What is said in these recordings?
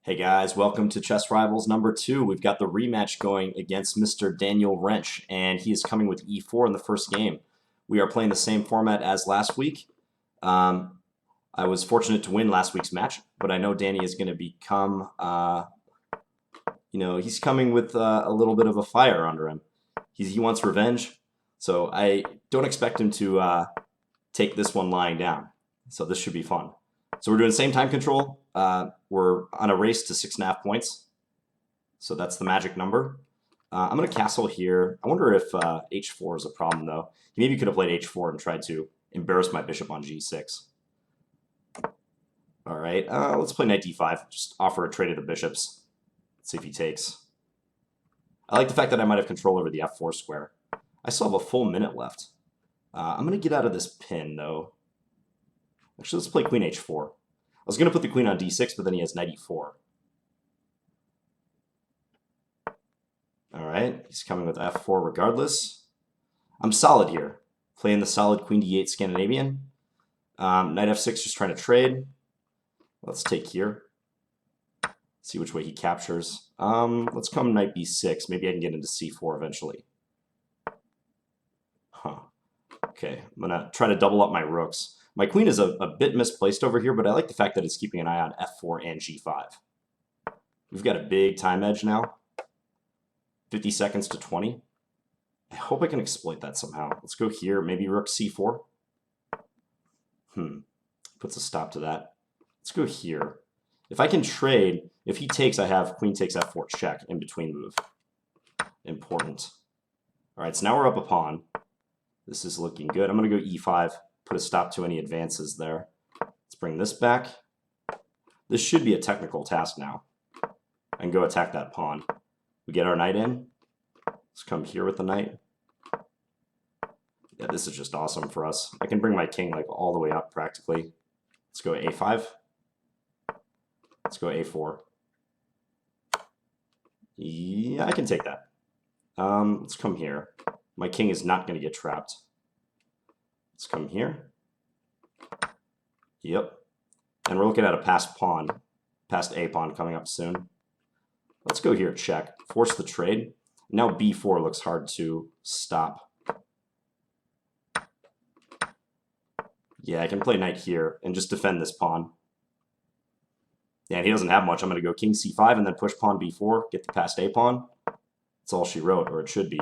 Hey guys, welcome to Chess Rivals number 2. We've got the rematch going against Mr. Daniel Rensch, and he is coming with e4 in the first game. We are playing the same format as last week. I was fortunate to win last week's match, but I know Danny is going to become, he's coming with a little bit of a fire under him. He wants revenge, so I don't expect him to take this one lying down. So this should be fun. So we're doing the same time control. We're on a race to 6.5 points. So that's the magic number. I'm going to castle here. I wonder if h4 is a problem, though. He maybe could have played h4 and tried to embarrass my bishop on g6. All right, let's play knight d5. Just offer a trade of the bishops. Let's see if he takes. I like the fact that I might have control over the f4 square. I still have a full minute left. I'm going to get out of this pin, though. Actually, let's play queen h4. I was going to put the queen on d6, but then he has knight e4. All right, he's coming with f4 regardless. I'm solid here, playing the solid queen d8 Scandinavian. Knight f6 just trying to trade. Let's take here. See which way he captures. Let's come knight b6. Maybe I can get into c4 eventually. Huh. Okay, I'm going to try to double up my rooks. My queen is a bit misplaced over here, but I like the fact that it's keeping an eye on f4 and g5. We've got a big time edge now. 50 seconds to 20. I hope I can exploit that somehow. Let's go here. Maybe rook c4. Puts a stop to that. Let's go here. If I can trade, if he takes, I have queen takes f4 check in between move. Important. All right, so now we're up a pawn. This is looking good. I'm going to go e5. Put a stop to any advances there. Let's bring this back. This should be a technical task now. I can go attack that pawn. We get our knight in. Let's come here with the knight. Yeah, this is just awesome for us. I can bring my king like all the way up practically. Let's go a5. Let's go a4. Yeah, I can take that. Let's come here. My king is not going to get trapped. Let's come here. Yep. And we're looking at a passed pawn, passed a pawn coming up soon. Let's go here, check. Force the trade. Now b4 looks hard to stop. Yeah, I can play knight here and just defend this pawn. Yeah, and he doesn't have much. I'm going to go king c5 and then push pawn b4, get the passed a pawn. That's all she wrote, or it should be.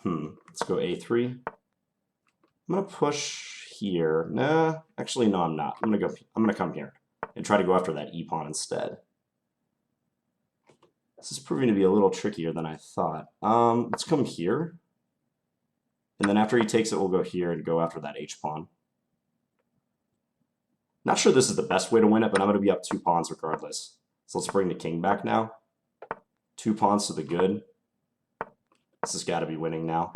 Let's go a3. I'm gonna push here. Nah, actually no, I'm not. I'm gonna come here and try to go after that e pawn instead. This is proving to be a little trickier than I thought. Let's come here, and then after he takes it, we'll go here and go after that h pawn. Not sure this is the best way to win it, but I'm gonna be up 2 pawns regardless. So let's bring the king back now. 2 pawns to the good. This has got to be winning now.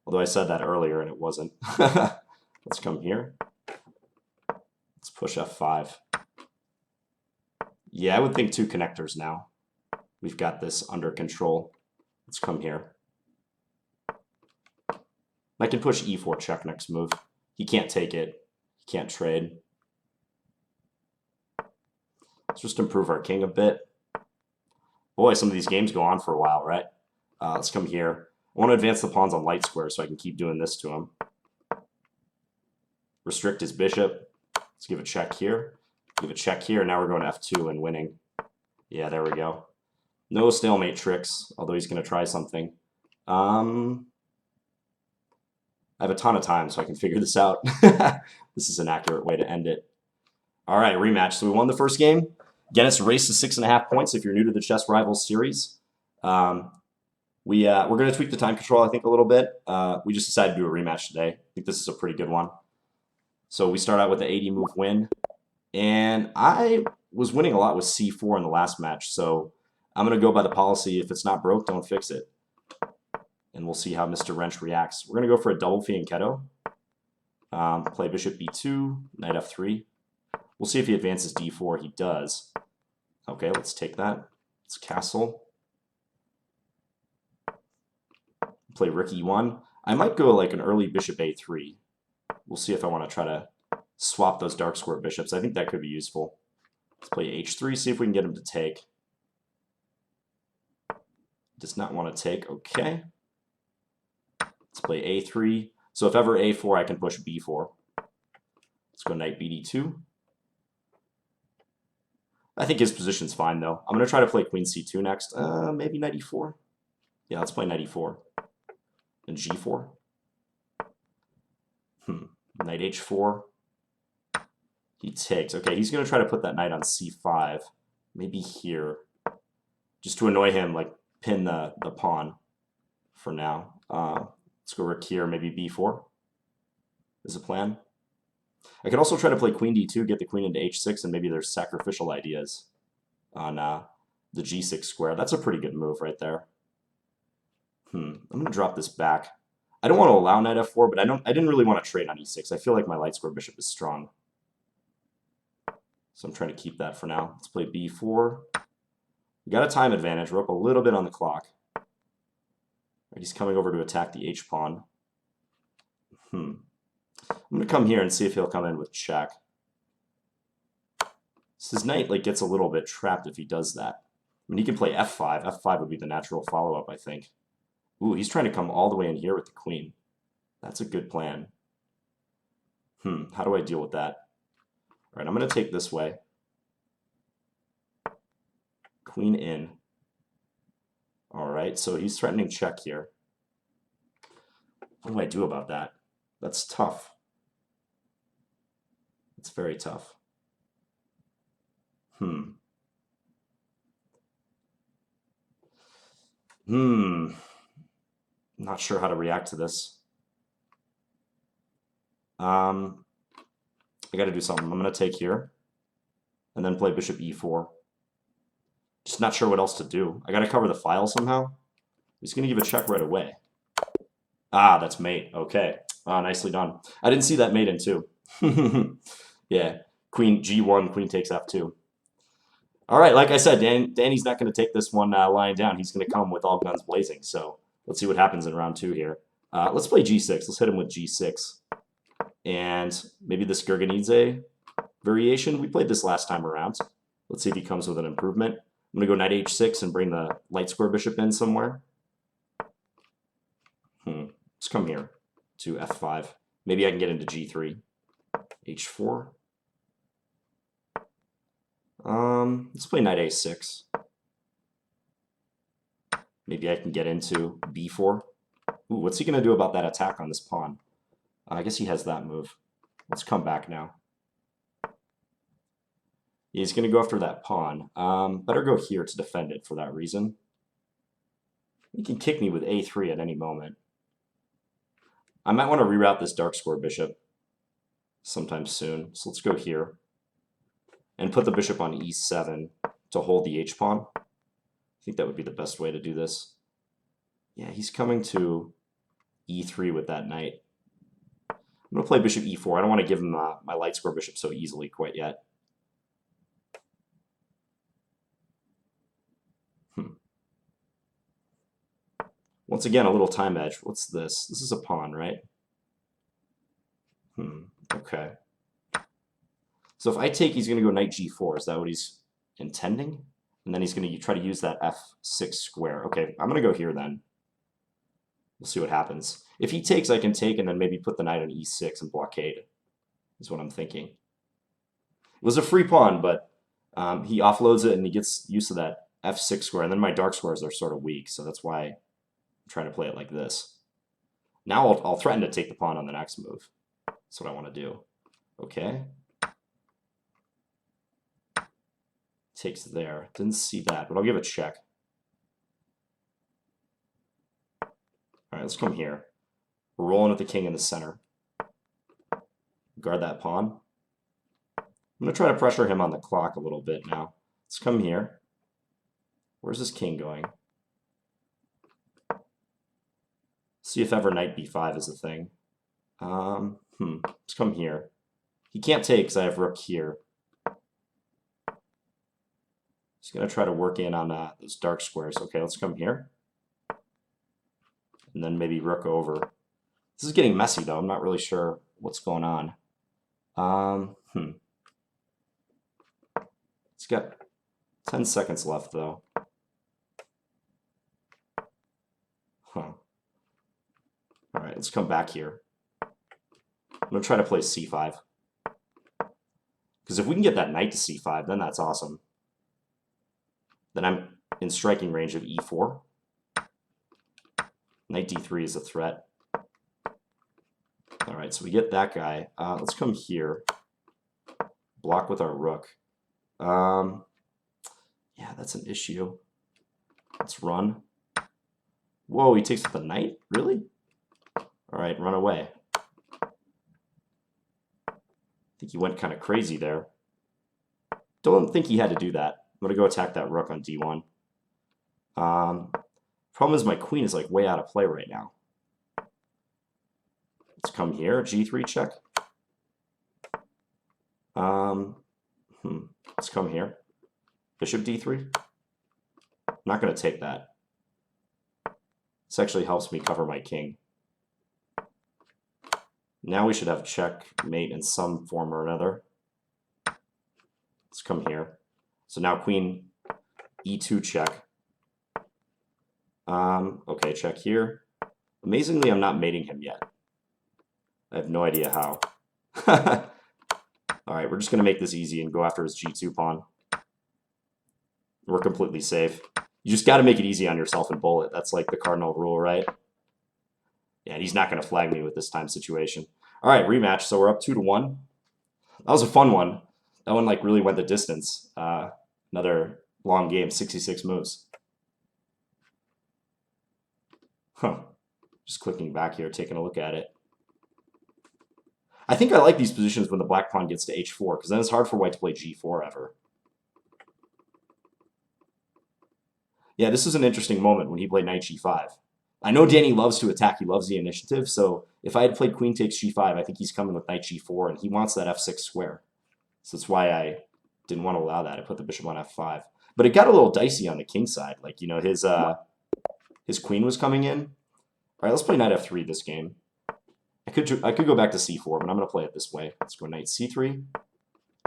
Although I said that earlier and it wasn't. Let's come here. Let's push f5. Yeah, I would think 2 connectors now. We've got this under control. Let's come here. I can push e4 check next move. He can't take it. He can't trade. Let's just improve our king a bit. Boy, some of these games go on for a while, right? Let's come here. I want to advance the pawns on light square so I can keep doing this to him. Restrict his bishop. Let's give a check here. Give a check here. Now we're going to f2 and winning. Yeah, there we go. No stalemate tricks, although he's going to try something. I have a ton of time, so I can figure this out. This is an accurate way to end it. All right, rematch. So we won the first game. Again, it's a race to 6.5 points if you're new to the Chess Rivals series. We're going to tweak the time control, I think, a little bit. We just decided to do a rematch today. I think this is a pretty good one. So we start out with the 80 move win. And I was winning a lot with c4 in the last match. So I'm going to go by the policy, if it's not broke, don't fix it. And we'll see how Mr. Rensch reacts. We're going to go for a double fianchetto. Play bishop b2, knight f3. We'll see if he advances d4. He does. Okay, let's take that. Let's castle. Play rook e1. I might go like an early bishop a3. We'll see if I want to try to swap those dark square bishops. I think that could be useful. Let's play h3, see if we can get him to take. Does not want to take. Okay. Let's play a3. So if ever a4, I can push b4. Let's go knight bd2. I think his position's fine, though. I'm going to try to play queen c2 next. Maybe knight e4. Yeah, let's play knight e4. And g4. Knight h4. He takes. Okay, he's going to try to put that knight on c5. Maybe here. Just to annoy him, like pin the pawn for now. Let's go rook here, maybe b4 is a plan. I could also try to play queen d2, get the queen into h6, and maybe there's sacrificial ideas on the g6 square. That's a pretty good move right there. I'm going to drop this back. I don't want to allow knight f4, but I didn't really want to trade on e6. I feel like my light square bishop is strong. So I'm trying to keep that for now. Let's play b4. We got a time advantage. We're up a little bit on the clock. Right, he's coming over to attack the h-pawn. I'm going to come here and see if he'll come in with check. So his knight like gets a little bit trapped if he does that. I mean, he can play f5. f5 would be the natural follow-up, I think. Ooh, he's trying to come all the way in here with the queen. That's a good plan. How do I deal with that? All right, I'm going to take this way. Queen in. All right, so he's threatening check here. What do I do about that? That's tough. It's very tough. Not sure how to react to this. I got to do something. I'm going to take here and then play bishop e4. Just not sure what else to do. I got to cover the file somehow. He's going to give a check right away. Ah, that's mate. Okay. Ah, nicely done. I didn't see that mate in too. Yeah. Queen g1, queen takes f2. All right, like I said, Danny's not going to take this one lying down. He's going to come with all guns blazing. So let's see what happens in round 2 here. Let's play g6. Let's hit him with g6. And maybe this Gurganidze variation. We played this last time around. Let's see if he comes with an improvement. I'm going to go knight h6 and bring the light square bishop in somewhere. Let's come here to f5. Maybe I can get into g3. h4. Let's play knight a6. Maybe I can get into b4. Ooh, what's he going to do about that attack on this pawn? I guess he has that move. Let's come back now. He's going to go after that pawn. Better go here to defend it for that reason. He can kick me with a3 at any moment. I might want to reroute this dark square bishop sometime soon. So let's go here and put the bishop on e7 to hold the h-pawn. I think that would be the best way to do this. Yeah, he's coming to e3 with that knight. I'm going to play bishop e4. I don't want to give him my light square bishop so easily quite yet. Once again, a little time edge. What's this? This is a pawn, right? Okay. So if I take, he's going to go knight g4. Is that what he's intending? And then he's going to try to use that f6 square. Okay, I'm going to go here then. We'll see what happens. If he takes, I can take and then maybe put the knight on e6 and blockade, is what I'm thinking. It was a free pawn, but he offloads it and he gets used to that f6 square. And then my dark squares are sort of weak, so that's why I'm trying to play it like this. Now I'll threaten to take the pawn on the next move. That's what I want to do. Okay. Takes there. Didn't see that, but I'll give it a check. All right, let's come here. We're rolling with the king in the center. Guard that pawn. I'm going to try to pressure him on the clock a little bit now. Let's come here. Where's this king going? See if ever knight b5 is a thing. Let's come here. He can't take because I have rook here. He's going to try to work in on those dark squares. Okay, let's come here. And then maybe rook over. This is getting messy, though. I'm not really sure what's going on. Let's got 10 seconds left, though. Huh. All right, let's come back here. I'm going to try to play c5. Because if we can get that knight to c5, then that's awesome. Then I'm in striking range of e4. Knight d3 is a threat. All right, so we get that guy. Let's come here. Block with our rook. Yeah, that's an issue. Let's run. Whoa, he takes with the knight? Really? All right, run away. I think he went kind of crazy there. Don't think he had to do that. I'm going to go attack that rook on d1. Problem is my queen is like way out of play right now. Let's come here, g3 check. Let's come here. Bishop d3. I'm not going to take that. This actually helps me cover my king. Now we should have checkmate in some form or another. Let's come here. So now queen e2 check. Okay, check here. Amazingly, I'm not mating him yet. I have no idea how. All right, we're just going to make this easy and go after his g2 pawn. We're completely safe. You just got to make it easy on yourself and bowl it. That's like the cardinal rule, right? Yeah, he's not going to flag me with this time situation. All right, rematch. So we're up 2-1. That was a fun one. That one like really went the distance. Another long game, 66 moves. Huh. Just clicking back here, taking a look at it. I think I like these positions when the black pawn gets to h4, because then it's hard for white to play g4 ever. Yeah, this is an interesting moment when he played knight g5. I know Danny loves to attack. He loves the initiative. So if I had played queen takes g5, I think he's coming with knight g4, and he wants that f6 square. So that's why I didn't want to allow that. I put the bishop on f5. But it got a little dicey on the king side. Like, you know, his queen was coming in. All right, let's play knight f3 this game. I could go back to c4, but I'm going to play it this way. Let's go knight c3.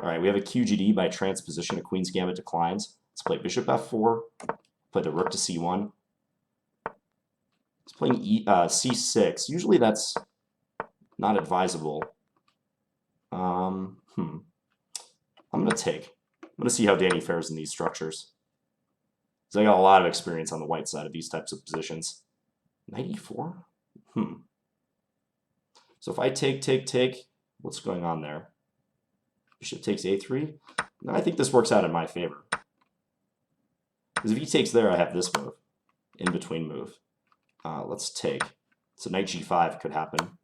All right, we have a QGD by transposition. A queen's gambit declines. Let's play bishop f4. Play the rook to c1. It's playing c6. Usually that's not advisable. I'm going to take. I'm going to see how Danny fares in these structures. Because I got a lot of experience on the white side of these types of positions. Knight e4? So if I take, what's going on there? Bishop takes a3. Now I think this works out in my favor. Because if he takes there, I have this move. In between move. Let's take. So knight g5 could happen.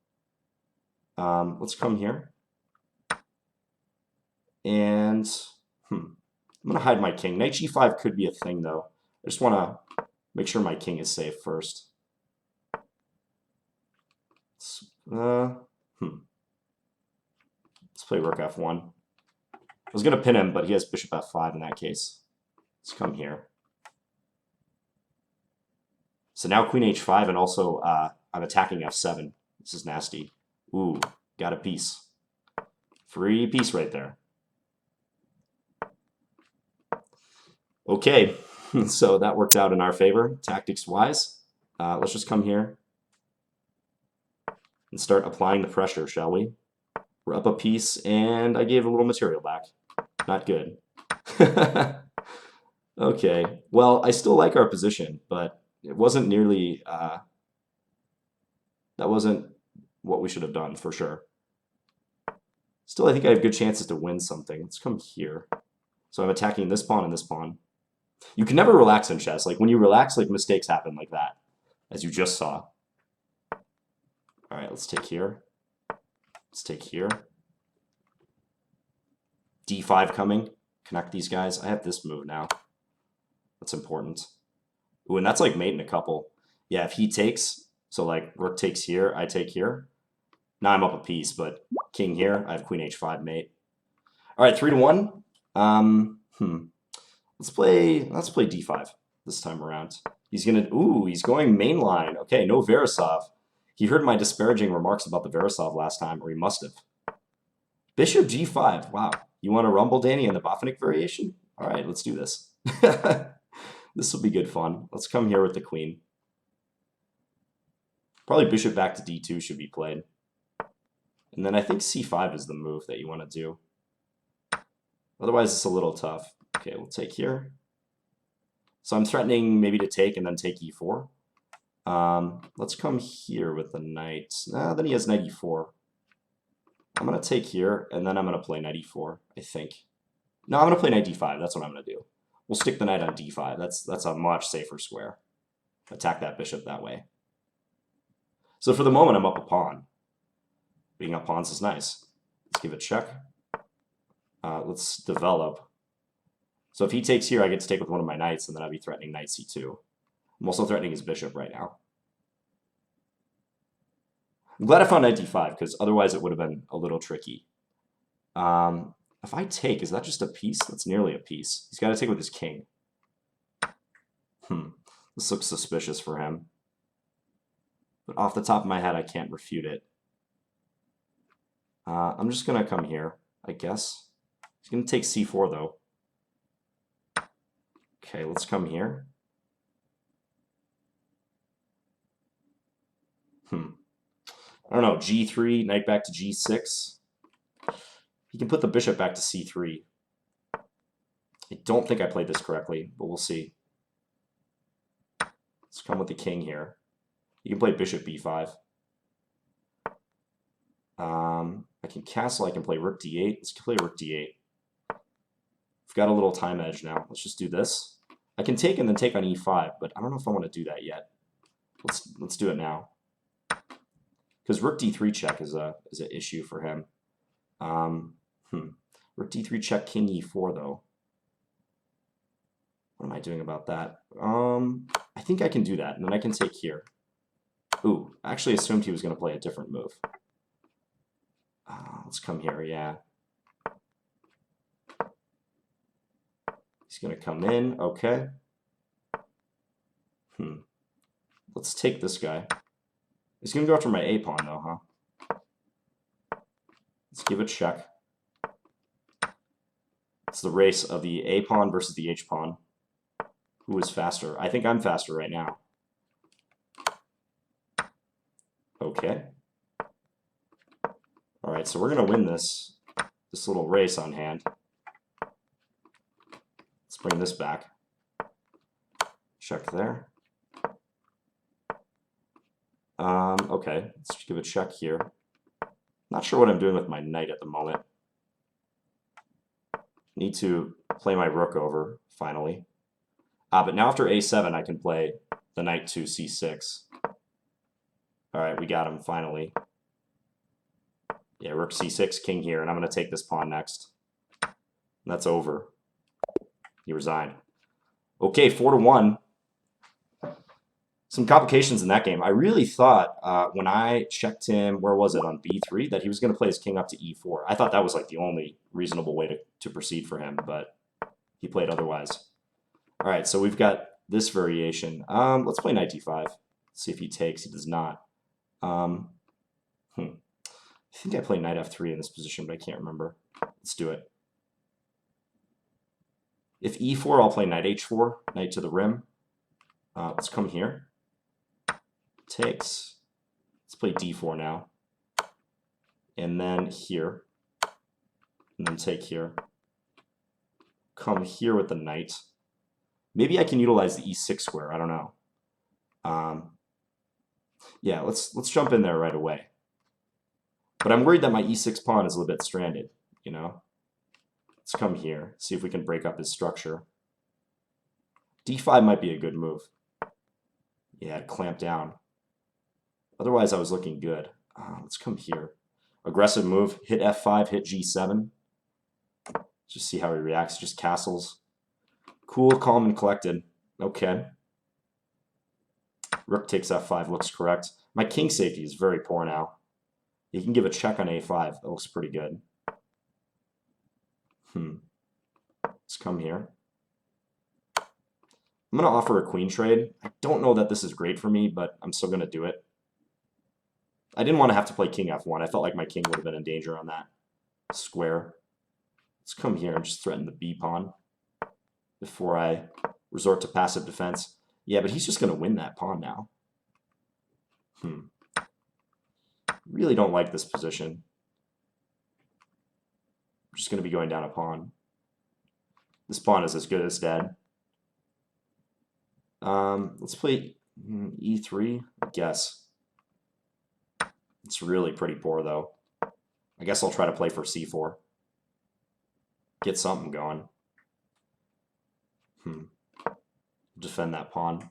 Let's come here. And I'm going to hide my king. Knight g5 could be a thing, though. I just want to make sure my king is safe first. Let's play rook f1. I was going to pin him, but he has bishop f5 in that case. Let's come here. So now queen h5, and also I'm attacking f7. This is nasty. Ooh, got a piece. Free piece right there. Okay, so that worked out in our favor, tactics-wise. Let's just come here and start applying the pressure, shall we? We're up a piece, and I gave a little material back. Not good. Okay, well, I still like our position, but it wasn't nearly, that wasn't what we should have done, for sure. Still, I think I have good chances to win something. Let's come here. So I'm attacking this pawn and this pawn. You can never relax in chess. Like, when you relax, like, mistakes happen like that, as you just saw. All right, let's take here. Let's take here. d5 coming. Connect these guys. I have this move now. That's important. Ooh, and that's like mate in a couple. Yeah, if he takes, so like rook takes here, I take here. Now I'm up a piece, but king here, I have queen h5 mate. All right, 3-1. Let's play d5 this time around. He's going mainline. Okay, no Verisov. He heard my disparaging remarks about the Verisov last time, or he must have. Bishop g5. Wow. You want to rumble, Danny, in the Botvinnik variation? All right, let's do this. This will be good fun. Let's come here with the queen. Probably bishop back to d2 should be played. And then I think c5 is the move that you want to do. Otherwise, it's a little tough. Okay, we'll take here. So I'm threatening maybe to take and then take e4. Let's come here with the knight. Then he has knight e4. I'm going to take here, and then I'm going to play knight e4, I think. No, I'm going to play knight d5. That's what I'm going to do. We'll stick the knight on d5. That's a much safer square. Attack that bishop that way. So for the moment, I'm up a pawn. Being up pawns is nice. Let's give it a check. Let's develop. So if he takes here, I get to take with one of my knights, and then I'll be threatening knight c2. I'm also threatening his bishop right now. I'm glad I found knight d5, because otherwise it would have been a little tricky. If I take, is that just a piece? That's nearly a piece. He's got to take with his king. This looks suspicious for him. But off the top of my head, I can't refute it. I'm just going to come here, I guess. He's going to take c4, though. Okay, let's come here. I don't know, g3, knight back to g6. He can put the bishop back to c3. I don't think I played this correctly, but we'll see. Let's come with the king here. You can play bishop b5. I can castle, I can play rook d8. Let's play rook d8. We've got a little time edge now. Let's just do this. I can take and then take on e5, but I don't know if I want to do that yet. Let's do it now. Because rook d3 check is an issue for him. Rook d3 check, king e4 though. What am I doing about that? I think I can do that, and then I can take here. Ooh, I actually assumed he was going to play a different move. Let's come here, yeah. He's going to come in, okay. Let's take this guy. He's going to go after my a-pawn, though, huh? Let's give it a check. It's the race of the a-pawn versus the h-pawn. Who is faster? I think I'm faster right now. Okay. All right, so we're going to win this little race on hand. Let's bring this back. Check there. Okay, let's give a check here. Not sure what I'm doing with my knight at the moment. Need to play my rook over, finally. But now after a7, I can play the knight to c6. All right, we got him, finally. Yeah, rook c6, king here, and I'm going to take this pawn next. And that's over. He resigned. Okay, 4-1. Some complications in that game. I really thought when I checked him, where was it, on b3, that he was going to play his king up to e4. I thought that was like the only reasonable way to proceed for him, but he played otherwise. All right, so we've got this variation. Let's play knight d5. See if he takes. He does not. I think I play knight f3 in this position, but I can't remember. Let's do it. If e4, I'll play knight h4, knight to the rim. Let's come here. Takes. Let's play d4 now. And then here. And then take here. Come here with the knight. Maybe I can utilize the e6 square. I don't know. Yeah, let's jump in there right away. But I'm worried that my e6 pawn is a little bit stranded, you know? Let's come here, see if we can break up his structure. d5 might be a good move. Yeah, clamp down. Otherwise, I was looking good. Let's come here. Aggressive move, hit f5, hit g7. Just see how he reacts, just castles. Cool, calm, and collected. Okay. Rook takes f5, looks correct. My king safety is very poor now. He can give a check on a5. That looks pretty good. Let's come here. I'm going to offer a queen trade. I don't know that this is great for me, but I'm still going to do it. I didn't want to have to play king f1. I felt like my king would have been in danger on that square. Let's come here and just threaten the b pawn. before I resort to passive defense. Yeah, but he's just going to win that pawn now. Really don't like this position. I'm just going to be going down a pawn. This pawn is as good as dead. Let's play e3, I guess. It's really pretty poor, though. I guess I'll try to play for c4. Get something going. Defend that pawn.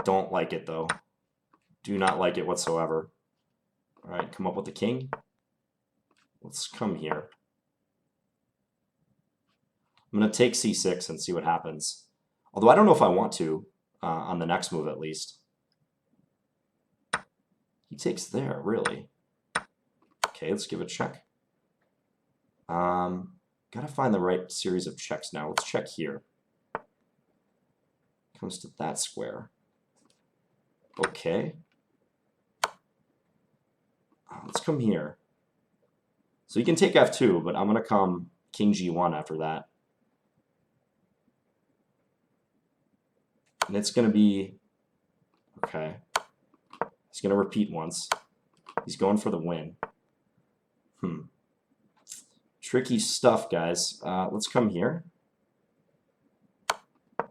Don't like it, though. Do not like it whatsoever. All right, come up with the king. Let's come here. I'm going to take c6 and see what happens. Although I don't know if I want to, on the next move at least. He takes there, really. Okay, let's give it a check. Gotta find the right series of checks now. Let's check here. Comes to that square. Okay. Let's come here. So you can take f2, but I'm going to come king g1 after that. And it's going to be... Okay. He's going to repeat once. He's going for the win. Tricky stuff, guys. Let's come here.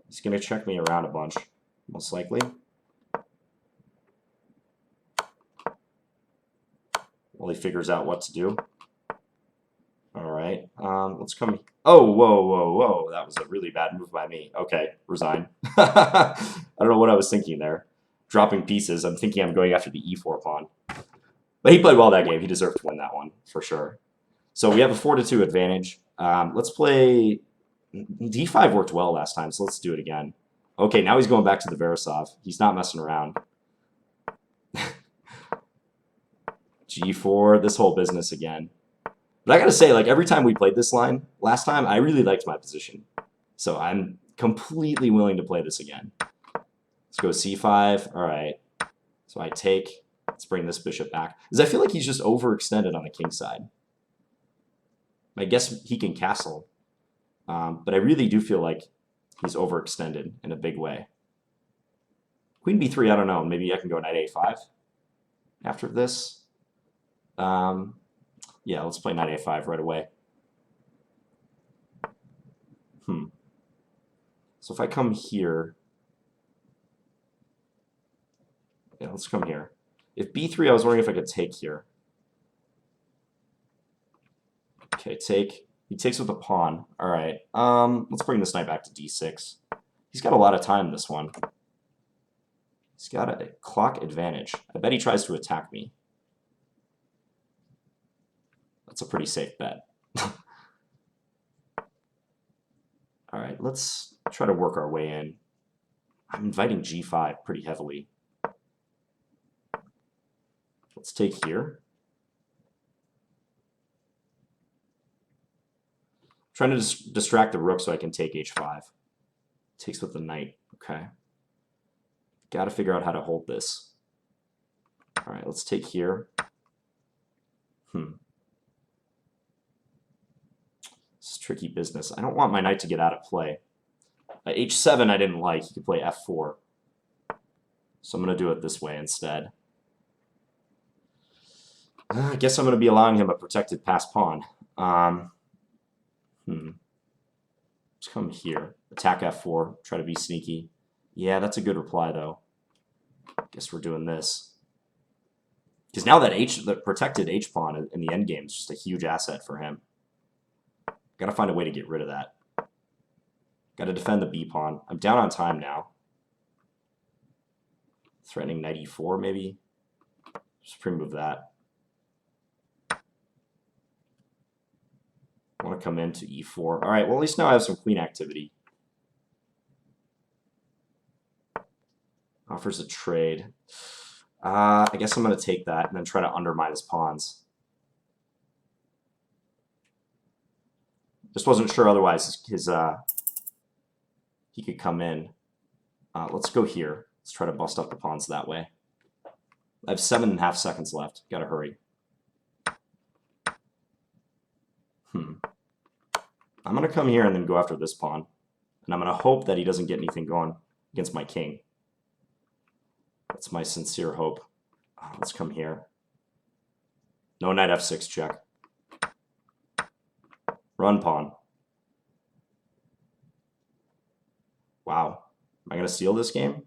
He's going to check me around a bunch, most likely. While he figures out what to do. All right. Let's come... Oh, whoa, whoa, whoa. That was a really bad move by me. Okay, resign. I don't know what I was thinking there. Dropping pieces. I'm thinking I'm going after the e4 pawn. But he played well that game. He deserved to win that one, for sure. So we have a 4-2 advantage. Let's play... d5 worked well last time, so let's do it again. Okay, now he's going back to the Verisov. He's not messing around. g4, this whole business again. But I gotta say, like, every time we played this line, last time, I really liked my position. So I'm completely willing to play this again. Let's go c5. All right. So I take. Let's bring this bishop back. Because I feel like he's just overextended on the king side. I guess he can castle. But I really do feel like he's overextended in a big way. Queen b3, I don't know. Maybe I can go knight a5 after this. Yeah, let's play knight a5 right away. So if I come here... Yeah, let's come here. If b3, I was wondering if I could take here. Okay, take. He takes with a pawn. All right. Let's bring this knight back to d6. He's got a lot of time, this one. He's got a clock advantage. I bet he tries to attack me. That's a pretty safe bet. All right, let's try to work our way in. I'm inviting g5 pretty heavily. Let's take here. Trying to distract the rook so I can take h5. Takes with the knight. Okay. Got to figure out how to hold this. All right, let's take here. This is tricky business. I don't want my knight to get out of play. h7 I didn't like. He could play f4. So I'm going to do it this way instead. I guess I'm going to be allowing him a protected pass pawn. Let's come here. Attack f4. Try to be sneaky. Yeah, that's a good reply, though. Guess we're doing this. Because now that the protected h-pawn in the endgame is just a huge asset for him. Got to find a way to get rid of that. Got to defend the b-pawn. I'm down on time now. Threatening knight e4, maybe. Just pre-move that. I want to come into e4. All right, well, at least now I have some queen activity. Offers a trade. I guess I'm going to take that and then try to undermine his pawns. Just wasn't sure otherwise he could come in. Let's go here. Let's try to bust up the pawns that way. I have 7.5 seconds left. Got to hurry. I'm going to come here and then go after this pawn. And I'm going to hope that he doesn't get anything going against my king. That's my sincere hope. Let's come here. No knight f6 check. Run pawn. Wow. Am I going to steal this game?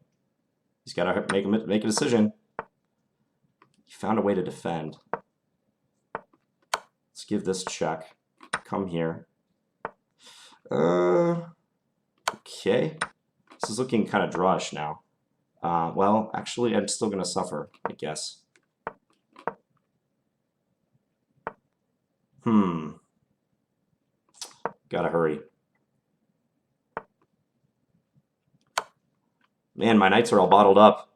He's got to make a decision. He found a way to defend. Let's give this check. Come here. Okay. This is looking kind of drawish now. Well, actually, I'm still going to suffer, I guess. Gotta hurry. Man, my knights are all bottled up.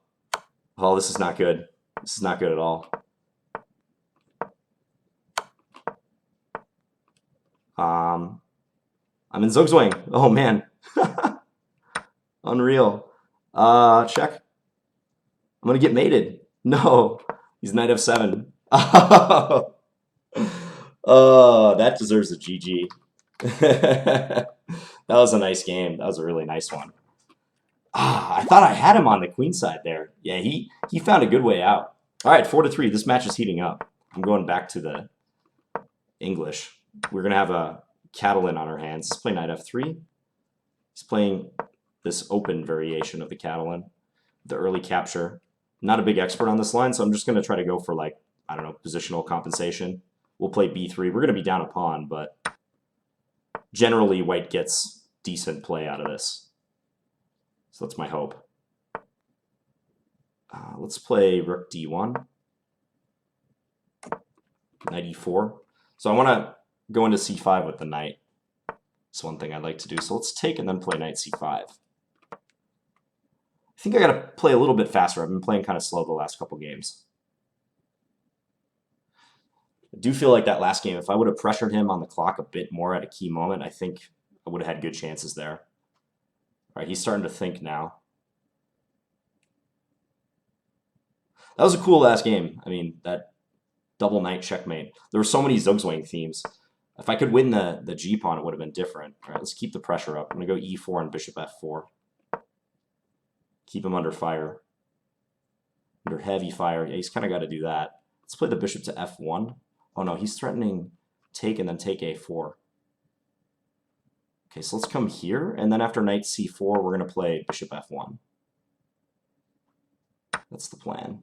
Oh, this is not good. This is not good at all. I'm in Zugzwang. Oh, man. Unreal. Check. I'm going to get mated. No. He's knight f7. Oh, that deserves a GG. That was a nice game. That was a really nice one. I thought I had him on the queen side there. Yeah, he found a good way out. All right, 4-3. This match is heating up. I'm going back to the English. We're going to have a Catalan on our hands. Let's play knight f3. He's playing this open variation of the Catalan, the early capture. Not a big expert on this line, so I'm just going to try to go for, like, I don't know, positional compensation. We'll play b3. We're going to be down a pawn, but generally white gets decent play out of this. So that's my hope. Let's play rook d1. Knight e4. So I want to go into c5 with the knight. That's one thing I'd like to do. So let's take and then play knight c5. I think I got to play a little bit faster. I've been playing kind of slow the last couple games. I do feel like that last game, if I would have pressured him on the clock a bit more at a key moment, I think I would have had good chances there. All right, he's starting to think now. That was a cool last game. I mean, that double knight checkmate. There were so many Zugzwang themes. If I could win the g-pawn, it would have been different. All right, let's keep the pressure up. I'm going to go e4 and bishop f4. Keep him under fire. Under heavy fire. Yeah, he's kind of got to do that. Let's play the bishop to f1. Oh, no, he's threatening take and then take a4. Okay, so let's come here, and then after knight c4, we're going to play bishop f1. That's the plan.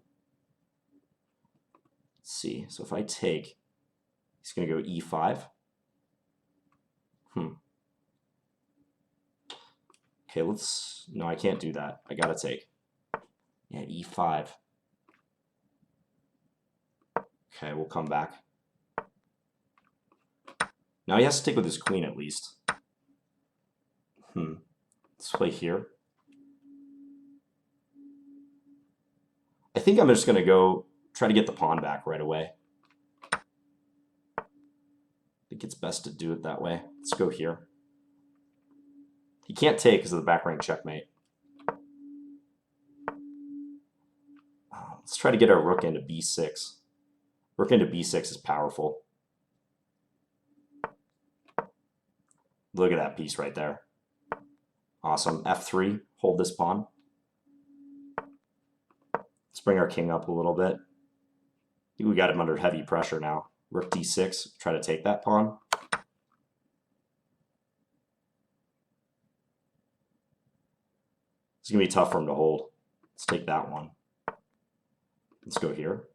Let's see. So if I take, he's going to go e5. Okay, let's... No, I can't do that. I got to take. Yeah, e5. Okay, we'll come back. Now he has to take with his queen at least. Let's play here. I think I'm just going to go try to get the pawn back right away. I think it's best to do it that way. Let's go here. He can't take because of the back rank checkmate. Let's try to get our rook into b6. Rook into b6 is powerful. Look at that piece right there. Awesome. f3, hold this pawn. Let's bring our king up a little bit. I think we got him under heavy pressure now. Rook d6, try to take that pawn. It's going to be tough for him to hold. Let's take that one. Let's go here.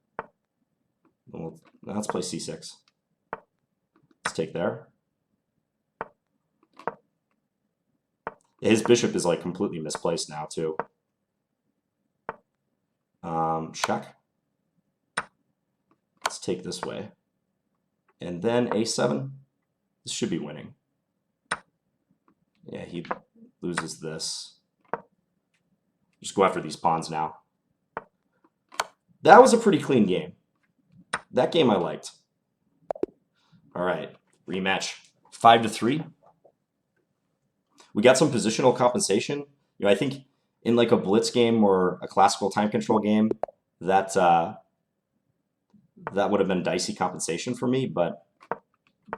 Let's play c6. Let's take there. His bishop is like completely misplaced now too. Check. Let's take this way. And then a7. This should be winning. Yeah, he loses this. Just go after these pawns now. That was a pretty clean game. That game I liked. All right, rematch. 5-3. We got some positional compensation. You know, I think in like a blitz game or a classical time control game, that that would have been dicey compensation for me, but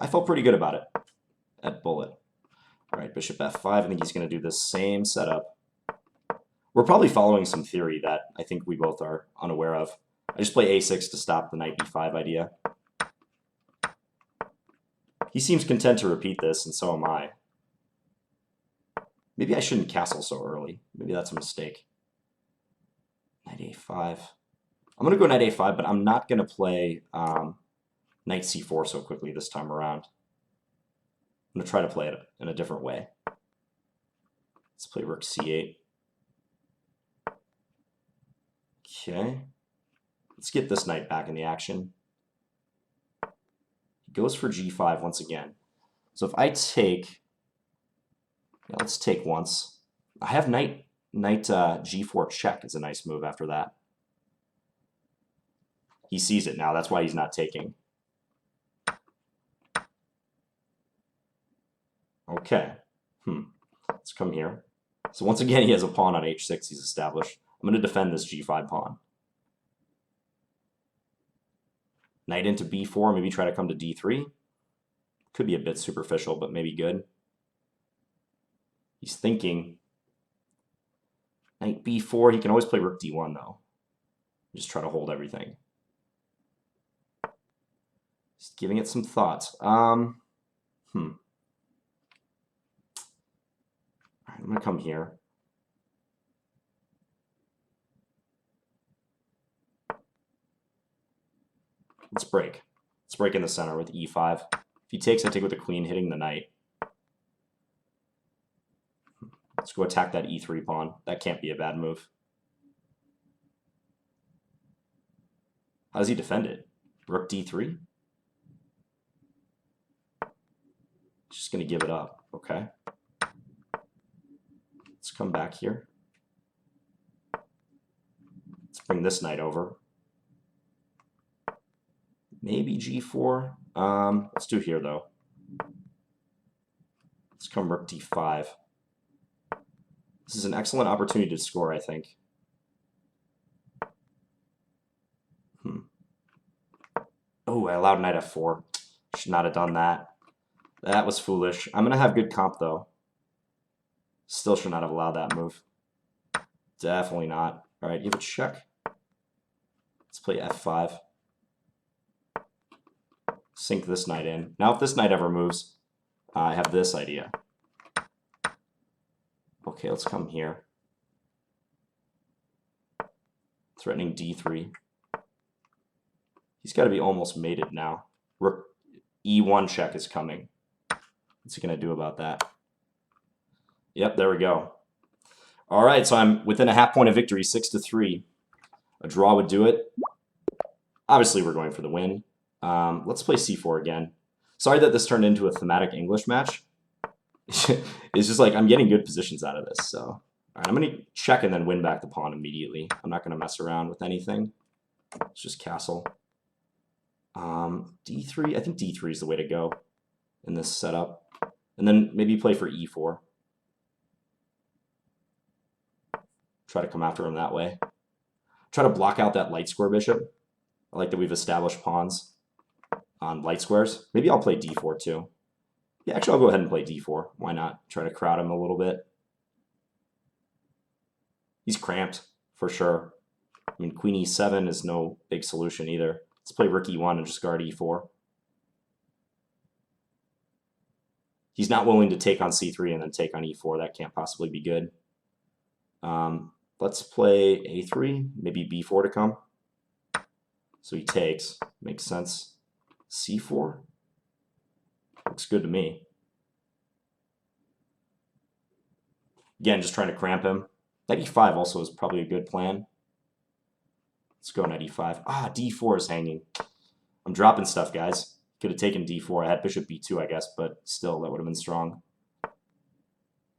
I felt pretty good about it. at bullet. All right, bishop f5. I think he's going to do the same setup. We're probably following some theory that I think we both are unaware of. I just play a6 to stop the knight b5 idea. He seems content to repeat this, and so am I. Maybe I shouldn't castle so early. Maybe that's a mistake. Knight a5. I'm going to go knight a5, but I'm not going to play knight c4 so quickly this time around. I'm going to try to play it in a different way. Let's play rook c8. Okay. Let's get this knight back in the action. He goes for g5 once again. So if I take... Yeah, let's take once. I have knight g4 check is a nice move after that. He sees it now. That's why he's not taking. Okay. Let's come here. So once again, he has a pawn on h6 he's established. I'm going to defend this g5 pawn. Knight into b4, maybe try to come to d3. Could be a bit superficial, but maybe good. He's thinking knight b4. He can always play rook d1, though. Just try to hold everything. Just giving it some thought. All right, I'm going to come here. Let's break. Let's break in the center with e5. If he takes, I take with the queen, hitting the knight. Let's go attack that e3 pawn. That can't be a bad move. How does he defend it? Rook d3? Just going to give it up. Okay. Let's come back here. Let's bring this knight over. Maybe g4. Let's do here, though. Let's come rook d5. This is an excellent opportunity to score, I think. Oh, I allowed knight f4. Should not have done that. That was foolish. I'm going to have good comp, though. Still should not have allowed that move. Definitely not. All right, give it a check. Let's play f5. Sink this knight in. Now, if this knight ever moves, I have this idea. Okay, let's come here. Threatening d3. He's got to be almost mated now. Rook e1 check is coming. What's he going to do about that? Yep, there we go. All right, so I'm within a half point of victory, 6-3. A draw would do it. Obviously, we're going for the win. Let's play c4 again. Sorry that this turned into a thematic English match. It's just like I'm getting good positions out of this. So, all right, I'm going to check and then win back the pawn immediately. I'm not going to mess around with anything. Let's just castle. d3. I think d3 is the way to go in this setup. And then maybe play for e4. Try to come after him that way. Try to block out that light square bishop. I like that we've established pawns on light squares. Maybe I'll play d4 too. Yeah, actually, I'll go ahead and play d4. Why not? Try to crowd him a little bit. He's cramped, for sure. I mean, queen e7 is no big solution either. Let's play rook e1 and just guard e4. He's not willing to take on c3 and then take on e4. That can't possibly be good. Let's play a3, maybe b4 to come. So he takes. Makes sense. c4. Looks good to me. Again, just trying to cramp him. Knight e5 also is probably a good plan. Let's go knight e5. Ah, d4 is hanging. I'm dropping stuff, guys. Could have taken d4. I had bishop b2, I guess, but still, that would have been strong.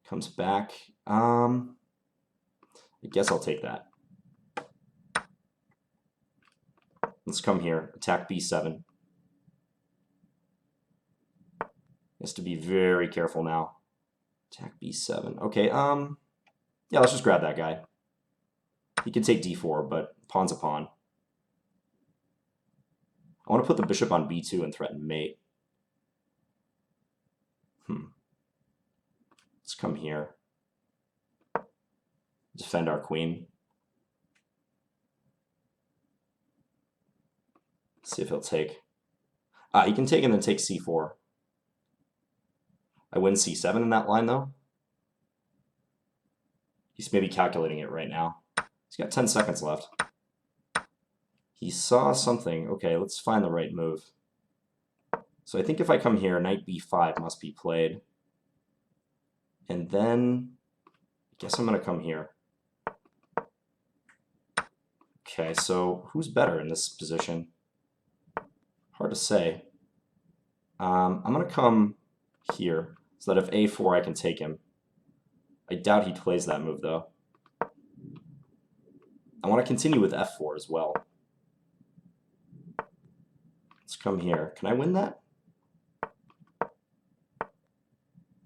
Comes back. I guess I'll take that. Let's come here. Attack b7. Has to be very careful now. Attack b7. Okay, yeah, let's just grab that guy. He can take d4, but pawn's a pawn. I want to put the bishop on b2 and threaten mate. Let's come here. Defend our queen. See if he'll take. He can take and then take c4. I win c7 in that line, though. He's maybe calculating it right now. He's got 10 seconds left. He saw something. Okay, let's find the right move. So I think if I come here, knight b5 must be played. And then I guess I'm going to come here. Okay, so who's better in this position? Hard to say. I'm going to come here so that if a4 I can take him. I doubt he plays that move, though. I want to continue with f4 as well. Let's come here. Can I win that?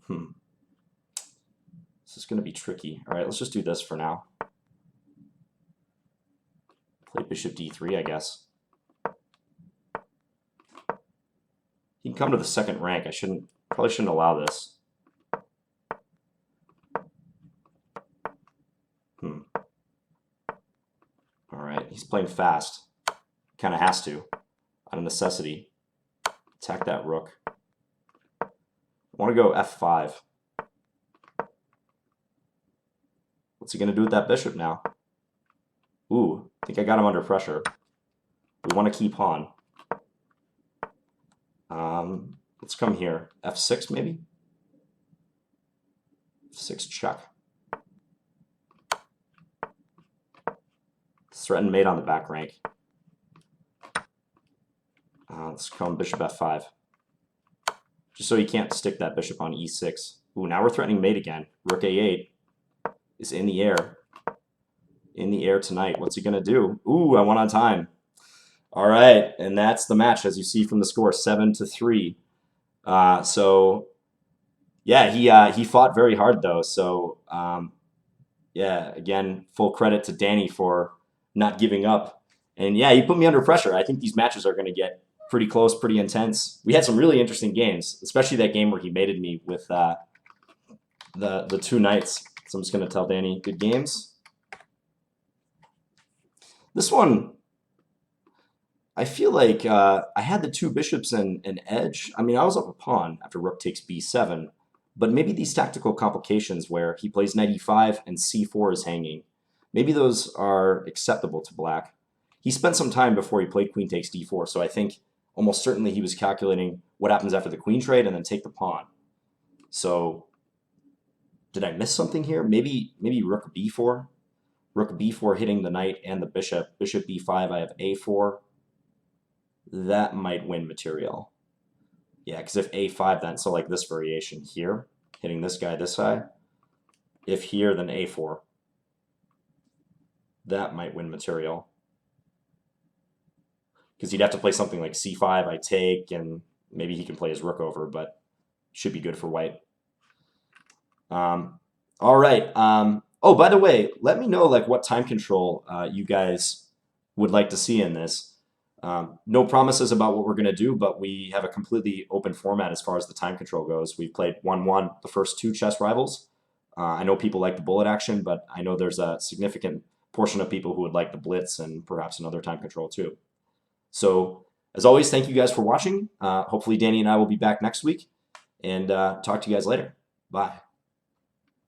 This is going to be tricky. All right, let's just do this for now. Play bishop d3, I guess. He can come to the second rank. I probably shouldn't allow this. All right, he's playing fast. Kind of has to, out of necessity. Attack that rook. I want to go f5. What's he going to do with that bishop now? Ooh, I think I got him under pressure. We want to keep pawn. Let's come here. f6 maybe? f6 check. Threaten mate on the back rank. Let's come bishop f5. Just so he can't stick that bishop on e6. Ooh, now we're threatening mate again. Rook a8 is in the air. In the air tonight. What's he going to do? Ooh, I won on time. All right, and that's the match, as you see from the score, 7-3. So, yeah, he fought very hard, though. So, yeah, again, full credit to Danny for not giving up. And, yeah, he put me under pressure. I think these matches are going to get pretty close, pretty intense. We had some really interesting games, especially that game where he mated me with the two knights. So I'm just going to tell Danny, good games. This one, I feel like I had the two bishops and an edge. I mean, I was up a pawn after rook takes b7, but maybe these tactical complications where he plays knight e5 and c4 is hanging, maybe those are acceptable to black. He spent some time before he played queen takes d4, so I think almost certainly he was calculating what happens after the queen trade and then take the pawn. So did I miss something here? Maybe rook b4? Rook b4 hitting the knight and the bishop. Bishop b5, I have a4. That might win material. Yeah, because if a5, then so like this variation here, hitting this guy this side. If here, then a4. That might win material. Because he'd have to play something like c5, I take, and maybe he can play his rook over, but should be good for white. All right. Oh, by the way, let me know like what time control you guys would like to see in this. No promises about what we're going to do, but we have a completely open format as far as the time control goes. We've played 1-1 the first two chess rivals. I know people like the bullet action, but I know there's a significant portion of people who would like the blitz and perhaps another time control too. So, as always, thank you guys for watching. Hopefully Danny and I will be back next week, and talk to you guys later. Bye.